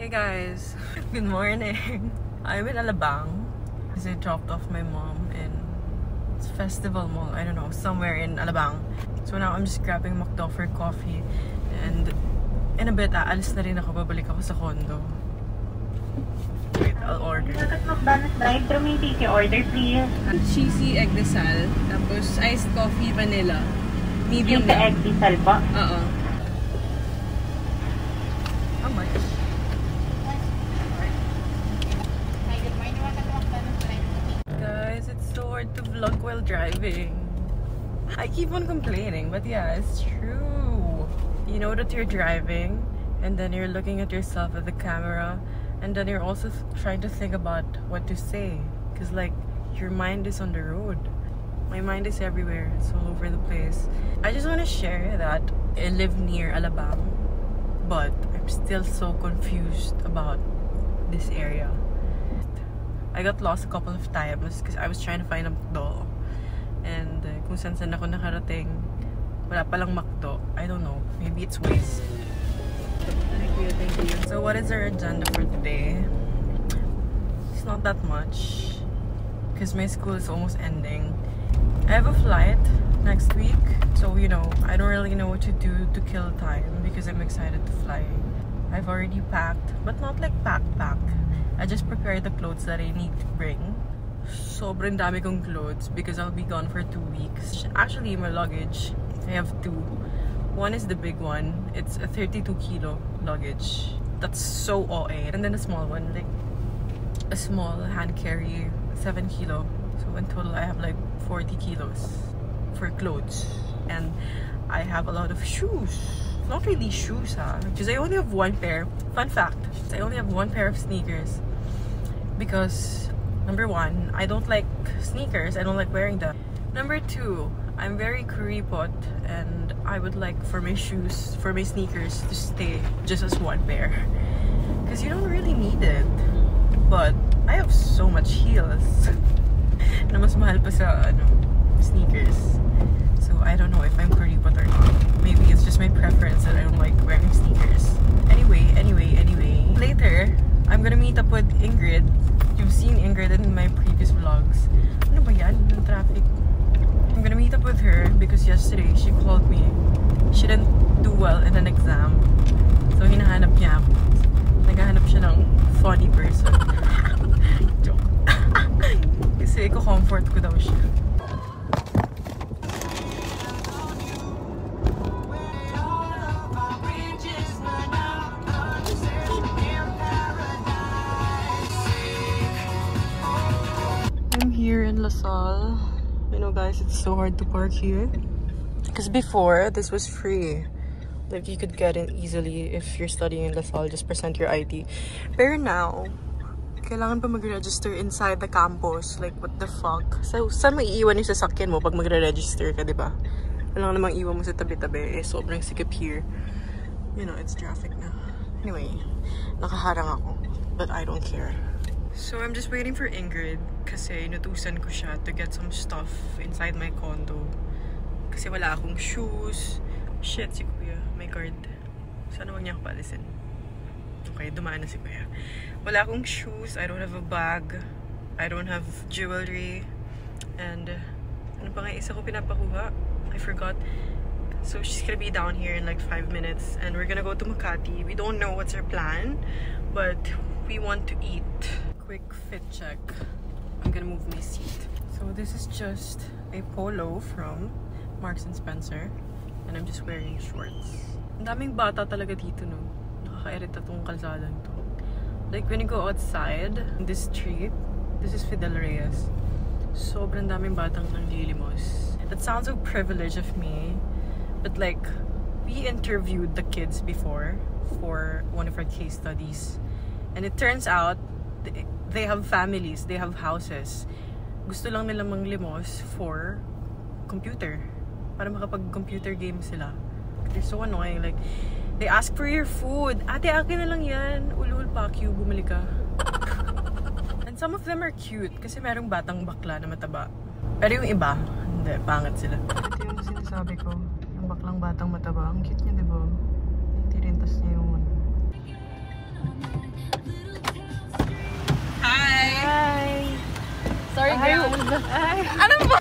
Hey guys, good morning. I'm in Alabang because I dropped off my mom in Festival Mall, I don't know, somewhere in Alabang. So now I'm just grabbing McDo for coffee and in a bit, aalis na rin ako, babalik ako sa condo. Wait, I'll order. McDonald's drive-thru, may take your order please. Cheesy egg desal, tapos iced coffee vanilla. Medium Cheesy egg desal po? Oo. How much? Guys, it's so hard to vlog while driving. I keep on complaining, but yeah, it's true. You know that you're driving and then you're looking at yourself at the camera and then you're also trying to think about what to say because like your mind is on the road. My mind is everywhere. It's all over the place. I just want to share that I live near Alabang, but I'm still so confused about this area. I got lost a couple of times because I was trying to find a McDo. And kung saan ako nakarating, wala palang McDo. I don't know. Maybe it's Waze. Thank you, thank you. So what is our agenda for today? It's not that much because my school is almost ending. I have a flight next week. So, you know, I don't really know what to do to kill time because I'm excited to fly. I've already packed, but not like pack. I just prepared the clothes that I need to bring. Sobrang dami kong clothes because I'll be gone for 2 weeks. Actually, my luggage, I have 2. One is the big one. It's a 32 kilo luggage. That's so OA. And then a small one, like a small hand carry, 7 kilo. So in total, I have like 40 kilos for clothes. And I have a lot of shoes. Not really shoes, because I only have 1 pair. Fun fact, I only have 1 pair of sneakers. Because number 1, I don't like sneakers. I don't like wearing them. Number 2, I'm very kuripot and I would like for my shoes, for my sneakers to stay just as 1 pair. Because you don't really need it. But I have so much heels na mas mahal pa sa sneakers. So I don't know if I'm kuripot or not. Maybe it's just my preference that I don't like wearing sneakers. Anyway. Later, I'm gonna meet up with Ingrid. You've seen Ingrid in my previous vlogs. Ano ba yan? Yung traffic. I'm gonna meet up with her because yesterday she called me. She didn't do well in an exam. So hinahanap niya ako. Naghahanap siya ng funny person. Joke. Kasi ko-comfort ko daw siya. Here in LaSalle, you know guys, it's so hard to park here because before this was free, like you could get in easily if you're studying in LaSalle, just present your ID. But now kailangan pa mag-register inside the campus. Like what the fuck? So saan maiiwan yung sasakyan mo pag magre-register ka, diba? Kailangan namang iwan mo sa tabi-tabi. Sobrang sikip here, you know, it's traffic na. Anyway, nakaharang ako, but I don't care. So I'm just waiting for Ingrid kasi inutusan ko siya to get some stuff inside my condo. Kasi wala akong shoes. Shit, si Kuya. My card. Sana wag niya ako paalisin. Okay, dumaan na si Kuya. Wala akong shoes. I don't have a bag. I don't have jewelry. And ano pa nga isa ko pinapakuha? I forgot. So she's gonna be down here in like 5 minutes. And we're gonna go to Makati. We don't know what's our plan. But we want to eat. Quick fit check. I'm gonna move my seat. So this is just a polo from Marks and Spencer and I'm just wearing shorts. Ang daming bata talaga dito, no? Nakakairita tong kalsadan to. Like when you go outside in this street, this is Fidel Reyes. Sobrang daming batang nanglilimos. That sounds so privileged of me, but like we interviewed the kids before for one of our case studies and it turns out they have families, they have houses. Gusto lang nila manglimos for computer. Para makapag-computer game sila. They're so annoying. Like, they ask for your food. Ate, akin na lang yan. Ulul, pack you, bumili ka. And some of them are cute kasi merong batang bakla na mataba. Pero yung iba, hindi, pangit sila. Ito yung sinasabi ko. Yung baklang batang mataba. Ang cute niya, diba? Yung tirintas niya yung Ay, ano ba?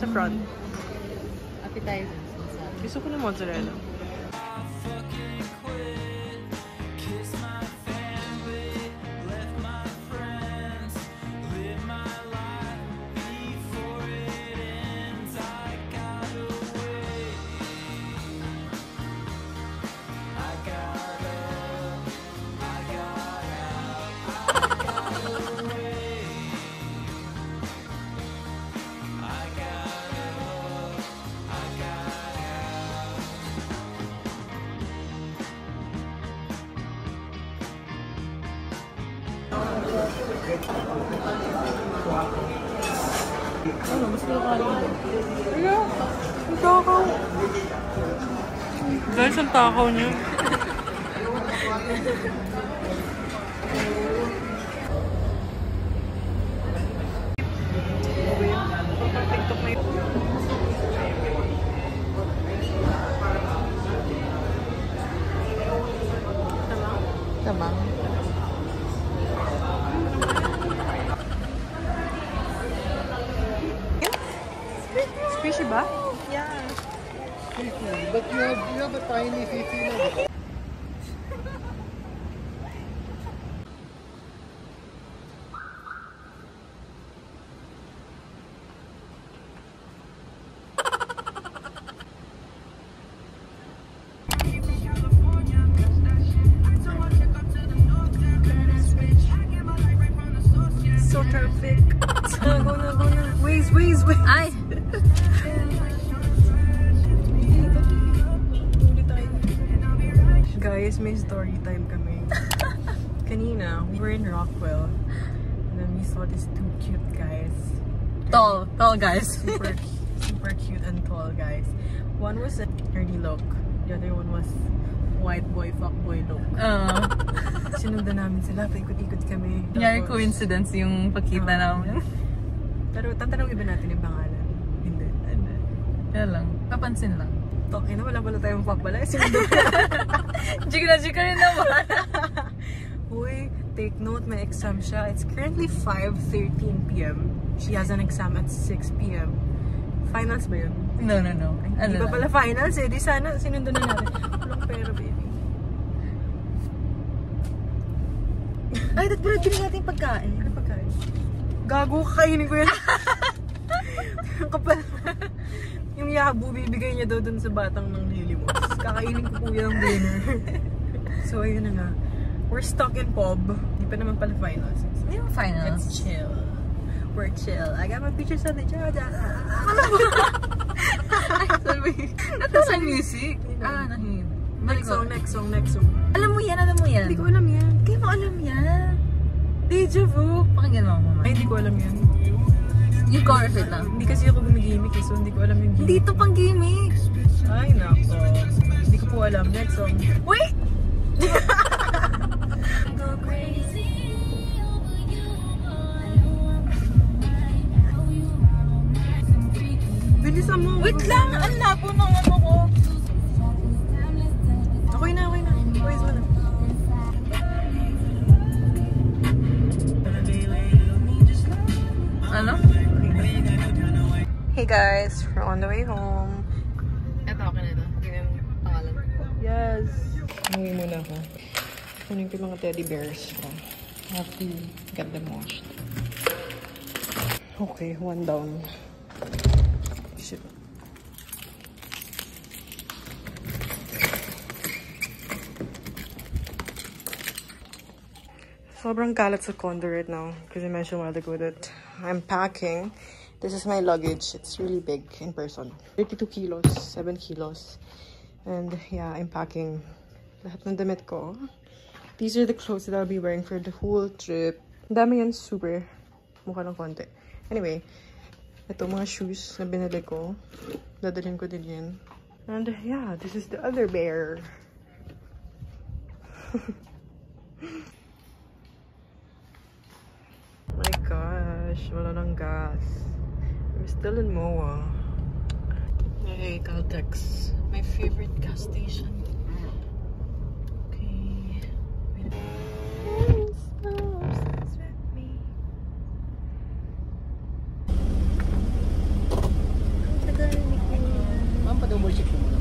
Sa front. Appetizers. Gusto ko ng mozzarella. Ano, mas nakakalin mo. Ano? Ang takaw. Guys, ang takaw niya. TikTok na yun. Tamang. Squishy ba? Yeah. But you have a tiny fifi now. So traffic. Go na. Waze. Ay! Guys, may story time kami. Kanina, we were in Rockwell. And then we saw these two cute guys. Tall guys. Super cute and tall guys. One was a nerdy look. The other one was white boy, fuck boy look. Sinundan namin sila, paikot-ikot kami. Kunyari coincidence yung pagkita namin. Pero tatanungin ba natin yung pangalan? Hindi. Kaya lang, kapansin lang. Okay na, wala pala tayong papala. Sinundan Jika rin naman. Uy, take note, may exam siya. It's currently 5:13 p.m. She has an exam at 6 p.m. Finals ba yun? No. Hindi ba pala finals eh? Di sana sinundan na natin. Walang pera, baby. Ay, pala din natin pagkain. Ano pagkain? Gago, kakainin ko yan. Kapal. Yung yabo, bibigay niya daw dun sa batang ng Lilimos. Kakainin ko po yan ang dinner. So, ayun na nga. We're stuck in Pob. Hindi pa naman pala finals. Hindi mo finals? Let's chill. We're chill. I got my pictures on the Jaja. Ano ba? Ito sa music? Nahid. Next song. Alam mo yan? Hindi ko alam yan. Kaya mo alam yan. Deja vu. Pakinggan mo mamaya. Ay, hindi ko alam yan. Yung chorus it lang. Hindi kasi ako gumigimik eh, so hindi ko alam yung gimmick. Dito pang gimmick. Ay, nako. Hindi ko po alam. Next song. Wait! Bilisan mo. Wait lang! Ang labo ng ano ko. Okay na. Voice mo na. Ano? Hey guys, we're on the way home. Ito, okay na ito. Tingnan mo yung pangalan. Yes. Umuwi muna ako. Kunin ko yung mga teddy bears ko. I have to get them washed. Okay, one down. Shit. Sobrang kalat sa condo right now because I mentioned a while ago that I'm packing. This is my luggage. It's really big in person. 32 kilos, 7 kilos. And yeah, I'm packing lahat ng damit ko. These are the clothes that I'll be wearing for the whole trip. Ang dami yan, super. Mukha lang konti. Anyway, Ito mga shoes na binili ko. Dadalhin ko din yan. And yeah, this is the other bear. My gosh, wala nang gas. We're still in MOA. Hey, Caltex. My favorite gas station. Okay. Wait a minute. Ma'am, pa-double-check mo muna.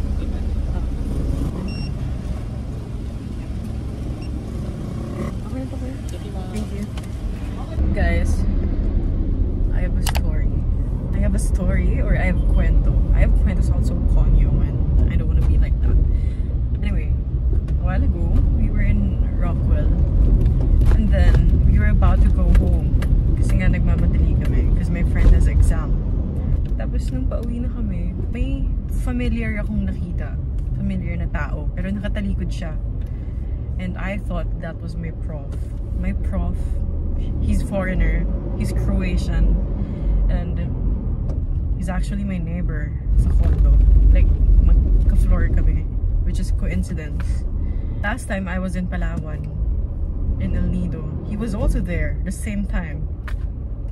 Thank you. Guys, I have a story. I have a story, or I have kwento. I have kwentos also konyo, and I don't want to be like that. Anyway, a while ago, we were in Rockwell, and then we were about to go home. Kasi nga nagmamadali kami, because my friend has exam. Tapos nung pauwi na kami, may familiar akong nakita. Familiar na tao, pero nakatalikod siya. And I thought that was my prof. My prof, he's foreigner, he's Croatian, and he's actually my neighbor sa condo. Like, magka-floor kami, which is coincidence. Last time I was in Palawan, in El Nido, he was also there, the same time.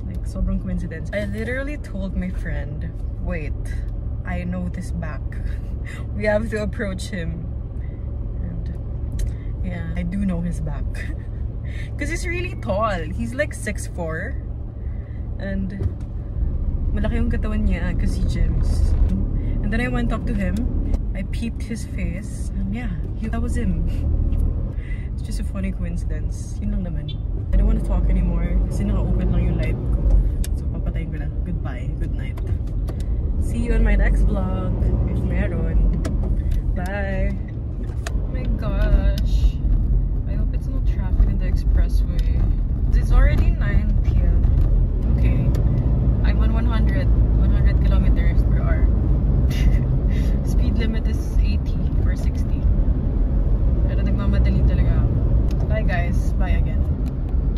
Like, sobrang coincidence. I literally told my friend, wait, I know this back. We have to approach him. And yeah, I do know his back. Because he's really tall. He's like 6'4". And malaki yung katawan niya because he gyms. And then I went up to him. I peeped his face. And yeah, that was him. It's just a funny coincidence. Yun lang naman. I don't want to talk anymore kasi naka-open lang yung light ko. So papatayin ko na. Goodbye. Good night. See you on my next vlog. If meron. Bye. Oh my gosh. I hope it's no traffic in the expressway.